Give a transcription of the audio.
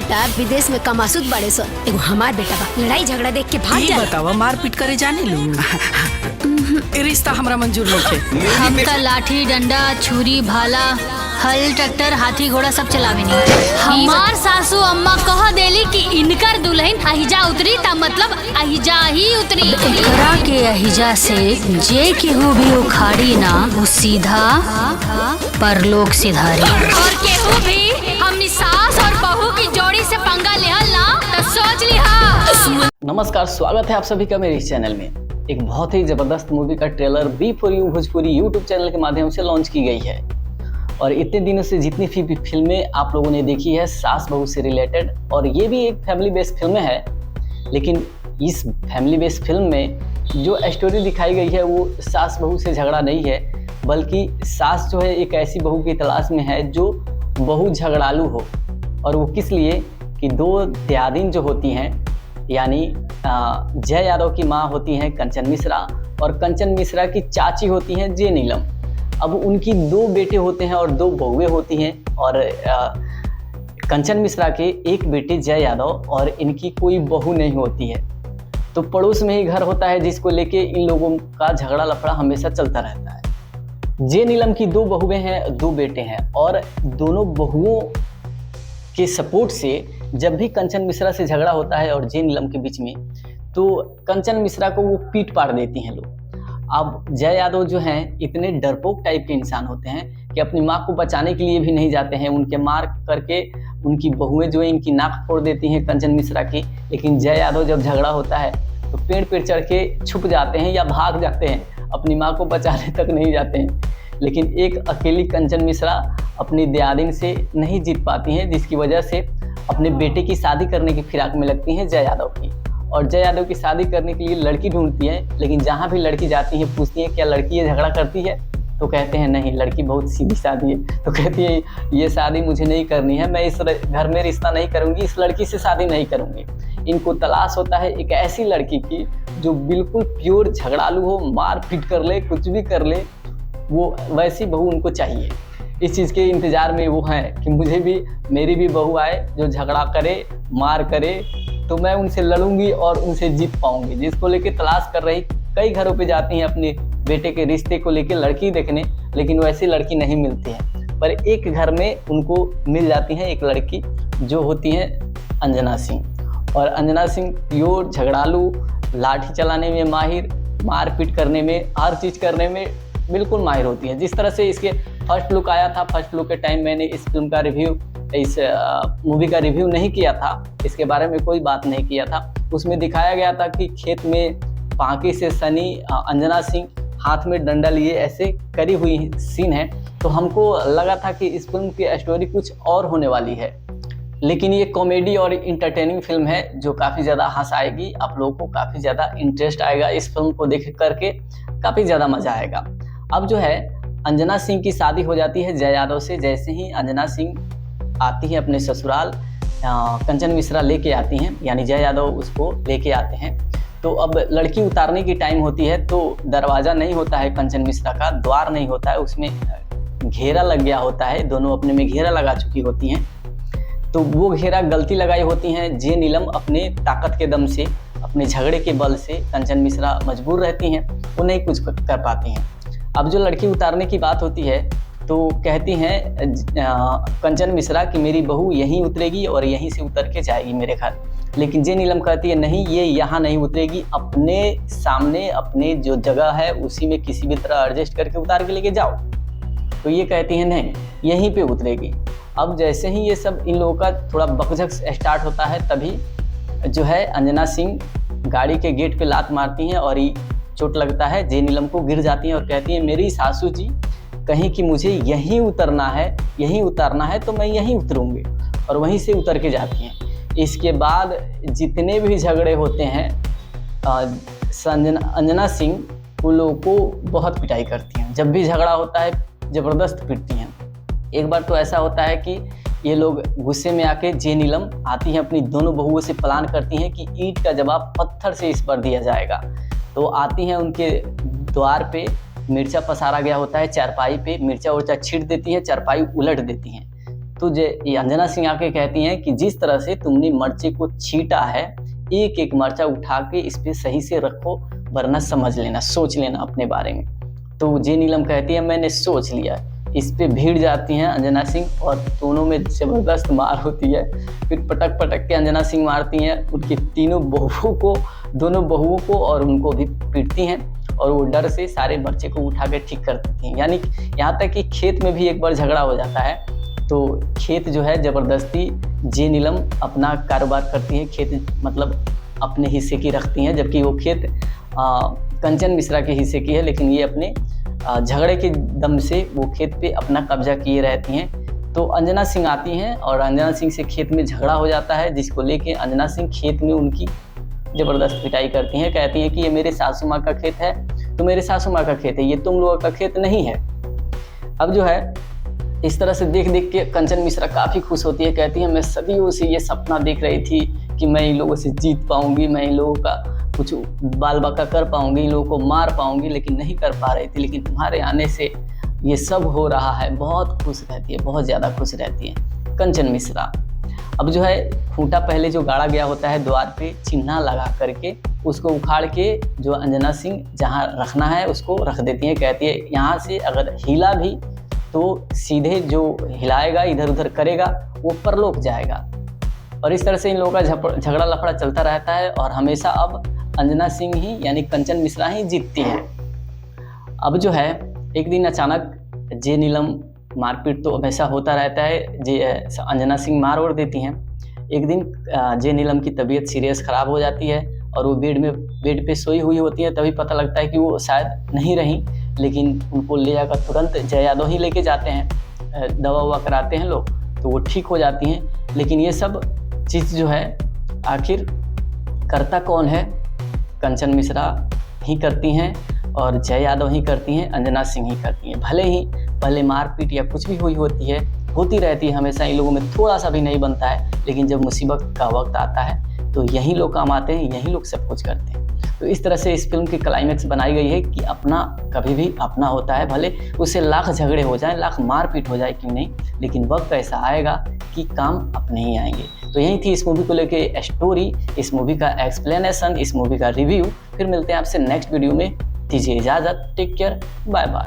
बेटा विदेश में कमासुत बड़े सो, एगो हमार बेटा बा लड़ाई झगड़ा देख के भाग जा। बतावा मारपीट करे जाने लू? रिश्ता हमरा मंजूर नहीं है। हम तो लाठी डंडा छुरी भाला हल ट्रैक्टर हाथी घोड़ा सब चलावे नहीं। हमार सासू अम्मा कह देली कि इनकर दुल्हन अहिजा उतरी ता मतलब अहिजा ही उतरी। एकरा के अहिजा से जे केहू भी उखाड़ी ना वो सीधा परलोक सिधारी। और केहू भी हमनी सास और बहू की जोड़ी से पंगा लेहल ना तो सोच लिहा। नमस्कार, स्वागत है आप सभी का मेरे इस चैनल में। एक बहुत ही जबरदस्त मूवी का trailer B for you Bhojpuri YouTube channel के माध्यम से लॉन्च की गई है। और इतने दिनों से जितनी भी फिल्में आप लोगों ने देखी है सास बहू से रिलेटेड, और ये भी एक फैमिली बेस्ड फिल्म है, लेकिन इस फैमिली बेस्ड फिल्म में जो स्टोरी दिखाई गई है वो सास बहू से झगड़ा नहीं है, बल्कि सास जो है एक ऐसी बहू की तलाश में है जो बहू झगड़ालू हो। और वो किस लिए कि दो त्यादिन जो होती हैं, यानी जय यादव की माँ होती हैं कंचन मिश्रा, और कंचन मिश्रा की चाची होती हैं जे नीलम। अब उनकी दो बेटे होते हैं और दो बहुएं होती हैं, और कंचन मिश्रा के एक बेटे जय यादव और इनकी कोई बहू नहीं होती है। तो पड़ोस में ही घर होता है जिसको लेके इन लोगों का झगड़ा लफड़ा हमेशा चलता रहता है। जे नीलम की दो बहुएं हैं, दो बेटे हैं, और दोनों बहुओं के सपोर्ट से जब भी कंचन मिश्रा से झगड़ा होता है और जे नीलम के बीच में, तो कंचन मिश्रा को वो पीट पाड़ देती हैं लोग। अब जय यादव जो हैं इतने डरपोक टाइप के इंसान होते हैं कि अपनी माँ को बचाने के लिए भी नहीं जाते हैं। उनके मार करके उनकी बहुएं जो है इनकी नाक फोड़ देती हैं कंचन मिश्रा की। लेकिन जय यादव जब झगड़ा होता है तो पेड़ पे चढ़ के छुप जाते हैं या भाग जाते हैं, अपनी माँ को बचाने तक नहीं जाते हैं। लेकिन एक अकेली कंचन मिश्रा अपनी दियादिन से नहीं जीत पाती हैं, जिसकी वजह से अपने बेटे की शादी करने की फिराक में लगती हैं जय यादव की। और जय यादव की शादी करने के लिए लड़की ढूंढती हैं, लेकिन जहाँ भी लड़की जाती है पूछती है क्या लड़की ये झगड़ा करती है, तो कहते हैं नहीं, लड़की बहुत सीधी शादी है। तो कहती है ये शादी मुझे नहीं करनी है, मैं इस घर में रिश्ता नहीं करूँगी, इस लड़की से शादी नहीं करूँगी। इनको तलाश होता है एक ऐसी लड़की की जो बिल्कुल प्योर झगड़ालू हो, मार पीट कर ले, कुछ भी कर ले, वो वैसी बहू उनको चाहिए। इस चीज़ के इंतज़ार में वो हैं कि मुझे भी मेरी भी बहू आए जो झगड़ा करे, मार करे, तो मैं उनसे लड़ूंगी और उनसे जीत पाऊंगी। जिसको लेके तलाश कर रही, कई घरों पे जाती हैं अपने बेटे के रिश्ते को लेके लड़की देखने, लेकिन वैसी लड़की नहीं मिलती है। पर एक घर में उनको मिल जाती है एक लड़की जो होती है अंजना सिंह। और अंजना सिंह प्योर झगड़ालू, लाठी चलाने में माहिर, मारपीट करने में, हर चीज़ करने में बिल्कुल माहिर होती है। जिस तरह से इसके फर्स्ट लुक आया था, फर्स्ट लुक के टाइम मैंने इस फिल्म का रिव्यू, इस मूवी का रिव्यू नहीं किया था, इसके बारे में कोई बात नहीं किया था। उसमें दिखाया गया था कि खेत में बाकी से सनी अंजना सिंह हाथ में डंडा लिए ऐसे करी हुई सीन है, तो हमको लगा था कि इस फिल्म की स्टोरी कुछ और होने वाली है। लेकिन ये कॉमेडी और इंटरटेनिंग फिल्म है जो काफ़ी ज़्यादा हंसाएगी, आप लोगों को काफ़ी ज़्यादा इंटरेस्ट आएगा इस फिल्म को देख करके, काफ़ी ज़्यादा मज़ा आएगा। अब जो है अंजना सिंह की शादी हो जाती है जय यादव से। जैसे ही अंजना सिंह आती है अपने ससुराल, कंचन मिश्रा लेके आती हैं, यानी जय यादव उसको लेके आते हैं। तो अब लड़की उतारने की टाइम होती है, तो दरवाज़ा नहीं होता है कंचन मिश्रा का, द्वार नहीं होता है, उसमें घेरा लग गया होता है, दोनों अपने में घेरा लगा चुकी होती हैं। तो वो घेरा गलती लगाई होती हैं जे नीलम अपने ताकत के दम से, अपने झगड़े के बल से। कंचन मिश्रा मजबूर रहती हैं, वो नहीं कुछ कर पाती हैं। अब जो लड़की उतारने की बात होती है तो कहती हैं कंचन मिश्रा कि मेरी बहू यहीं उतरेगी और यहीं से उतर के जाएगी मेरे घर। लेकिन जे नीलम कहती है नहीं, ये यहाँ नहीं उतरेगी, अपने सामने अपने जो जगह है उसी में किसी भी तरह एडजस्ट करके उतार के लेके जाओ। तो ये कहती है नहीं, यहीं पे उतरेगी। अब जैसे ही ये सब इन लोगों का थोड़ा बकझक स्टार्ट होता है, तभी जो है अंजना सिंह गाड़ी के गेट पे लात मारती हैं और चोट लगता है, जे नीलम को गिर जाती हैं और कहती हैं मेरी सासू जी कहीं कि मुझे यहीं उतरना है, यहीं उतारना है, तो मैं यहीं उतरूँगी, और वहीं से उतर के जाती हैं। इसके बाद जितने भी झगड़े होते हैं अंजना सिंह उन लोगों को बहुत पिटाई करती हैं। जब भी झगड़ा होता है ज़बरदस्त पिटती हैं। एक बार तो ऐसा होता है कि ये लोग गुस्से में आके जे नीलम आती हैं, अपनी दोनों बहुओं से प्लान करती हैं कि ईंट का जवाब पत्थर से इस पर दिया जाएगा। तो आती हैं, उनके द्वार पे मिर्चा पसारा गया होता है, चारपाई पे मिर्चा उर्चा छीट देती हैं, चारपाई उलट देती हैं। तो ये अंजना सिंह आके कहती हैं कि जिस तरह से तुमने मर्चे को छीटा है, एक एक मर्चा उठा के इस पे सही से रखो, वरना समझ लेना, सोच लेना अपने बारे में। तो जे नीलम कहती है मैंने सोच लिया। इस पे भीड़ जाती हैं अंजना सिंह और दोनों में ज़बरदस्त मार होती है। फिर पटक पटक के अंजना सिंह मारती हैं उनकी तीनों बहुओं को, दोनों बहुओं को, और उनको भी पीटती हैं और वो डर से सारे मर्चे को उठा के ठीक कर देती हैं। यानी यहाँ तक कि खेत में भी एक बार झगड़ा हो जाता है, तो खेत जो है ज़बरदस्ती जे नीलम अपना कारोबार करती है, खेत मतलब अपने हिस्से की रखती हैं, जबकि वो खेत कंचन मिश्रा के हिस्से की है, लेकिन ये अपने झगड़े के दम से वो खेत पे अपना कब्जा किए रहती हैं। तो अंजना सिंह आती हैं और अंजना सिंह से खेत में झगड़ा हो जाता है, जिसको लेके अंजना सिंह खेत में उनकी ज़बरदस्त पिटाई करती हैं। कहती हैं कि ये मेरे सासू माँ का खेत है, तो मेरे सासू माँ का खेत है, ये तुम लोगों का खेत नहीं है। अब जो है इस तरह से देख देख के कंचन मिश्रा काफ़ी खुश होती है। कहती है मैं सदियों से ये सपना देख रही थी कि मैं इन लोगों से जीत पाऊंगी, मैं इन लोगों का कुछ बाल बाका कर पाऊंगी, इन लोगों को मार पाऊंगी, लेकिन नहीं कर पा रही थी। लेकिन तुम्हारे आने से ये सब हो रहा है। बहुत खुश रहती है, बहुत ज़्यादा खुश रहती है कंचन मिश्रा। अब जो है खूंटा पहले जो गाड़ा गया होता है द्वार पे चिन्हा लगा करके, उसको उखाड़ के जो अंजना सिंह जहाँ रखना है उसको रख देती हैं। कहती है यहाँ से अगर हिला भी तो सीधे जो हिलाएगा, इधर उधर करेगा, वो परलोक जाएगा। और इस तरह से इन लोगों का झगड़ा लफड़ा चलता रहता है और हमेशा अब अंजना सिंह ही यानी कंचन मिश्रा ही जीतती है। अब जो है एक दिन अचानक जे नीलम, मारपीट तो हमेशा होता रहता है, जे अंजना सिंह मार ओढ़ देती हैं। एक दिन जे नीलम की तबीयत सीरियस ख़राब हो जाती है और वो बेड पे सोई हुई होती है। तभी पता लगता है कि वो शायद नहीं रही, लेकिन उनको ले जाकर तुरंत जय यादव ही लेके जाते हैं, दवा ववा कराते हैं लोग, तो वो ठीक हो जाती हैं। लेकिन ये सब चीज़ जो है आखिर करता कौन है? कंचन मिश्रा ही करती हैं और जय यादव ही करती हैं, अंजना सिंह ही करती हैं। भले ही पहले मारपीट या कुछ भी हुई होती है, होती रहती है हमेशा, इन लोगों में थोड़ा सा भी नहीं बनता है, लेकिन जब मुसीबत का वक्त आता है तो यही लोग काम आते हैं, यही लोग सब कुछ करते हैं। तो इस तरह से इस फिल्म की क्लाइमैक्स बनाई गई है कि अपना कभी भी अपना होता है, भले उससे लाख झगड़े हो जाएं, लाख मारपीट हो जाए क्यों नहीं, लेकिन वक्त ऐसा आएगा कि काम अपने ही आएंगे। तो यही थी इस मूवी को लेके स्टोरी, इस मूवी का एक्सप्लेनेशन, इस मूवी का रिव्यू। फिर मिलते हैं आपसे नेक्स्ट वीडियो में। दीजिए इजाज़त, टेक केयर, बाय बाय।